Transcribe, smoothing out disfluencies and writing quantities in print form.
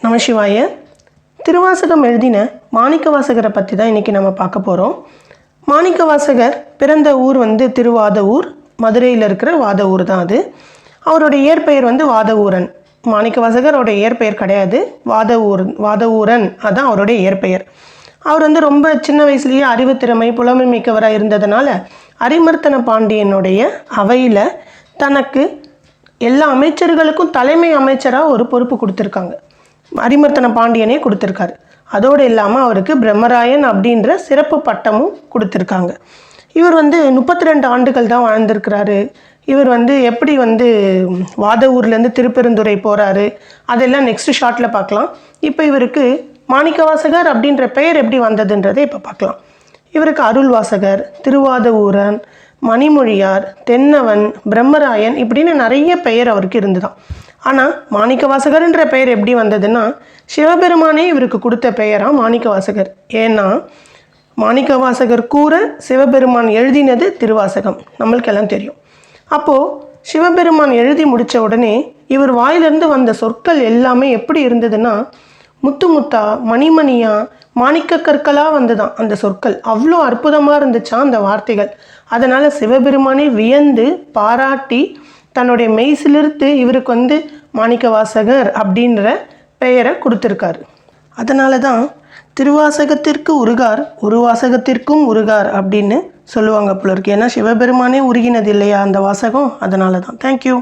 நமசிவாய. திருவாசகம் எழுதின மாணிக்கவாசகரை பற்றி தான் இன்றைக்கி நம்ம பார்க்க போகிறோம். மாணிக்கவாசகர் பிறந்த ஊர் திருவாதவூர், மதுரையில் இருக்கிற வாதவூர் தான் அது. அவருடைய இயற்பெயர் வாதவூரன். மாணிக்கவாசகரோட இயற்பெயர் கிடையாது, வாதவூரன் அதுதான் அவருடைய இயற்பெயர். அவர் ரொம்ப சின்ன வயசுலேயே அறிவுத்திறமை புலமை மிக்கவராக இருந்ததுனால அரிமர்த்தன பாண்டியனுடைய அவையில் தனக்கு எல்லா அமைச்சர்களுக்கும் தலைமை அமைச்சராக ஒரு பொறுப்பு கொடுத்துருக்காங்க. அரிமர்த்தன பாண்டியனே கொடுத்துருக்காரு. அதோடு இல்லாமல் அவருக்கு பிரம்மராயன் அப்படின்ற சிறப்பு பட்டமும் கொடுத்துருக்காங்க. இவர் 32 ஆண்டுகள் தான் வாழ்ந்திருக்கிறாரு. இவர் எப்படி வாதவூர்லேருந்து திருப்பெருந்துறை போகிறாரு, அதெல்லாம் நெக்ஸ்ட் ஷார்ட்டில் பார்க்கலாம். இப்போ இவருக்கு மாணிக்கவாசகர் அப்படின்ற பெயர் எப்படி வந்ததுன்றதை இப்போ பார்க்கலாம். இவருக்கு அருள்வாசகர், திருவாதவூரன், மணிமொழியார், தென்னவன், பிரம்மராயன் இப்படின்னு நிறைய பெயர் அவருக்கு இருந்துதான். ஆனால் மாணிக்கவாசகர்ன்ற பெயர் எப்படி வந்ததுன்னா, சிவபெருமானே இவருக்கு கொடுத்த பெயராக மாணிக்கவாசகர். ஏன்னா மாணிக்கவாசகர் கூற சிவபெருமான் எழுதினது திருவாசகம், நம்மளுக்கெல்லாம் தெரியும். அப்போது சிவபெருமான் எழுதி முடித்த உடனே இவர் வாயிலிருந்து வந்த சொற்கள் எல்லாமே எப்படி இருந்ததுன்னா, முத்து முத்தா மணிமணியா மாணிக்க கற்களாக வந்துதான் அந்த சொற்கள். அவ்வளோ அற்புதமாக இருந்துச்சான் அந்த வார்த்தைகள். அதனால் சிவபெருமானே வியந்து பாராட்டி தன்னுடைய மெய்சிலிருத்து இவருக்கு மாணிக்கவாசகர் அப்படின்ற பெயரை கொடுத்துருக்காரு. அதனால தான் திருவாசகத்திற்கு உருகார், உருவாசகத்திற்கும் உருகார் அப்படின்னு சொல்லுவாங்க போல இருக்கு. ஏன்னா சிவபெருமானே உருகினது இல்லையா அந்த வாசகம், அதனால தான். தேங்க்யூ.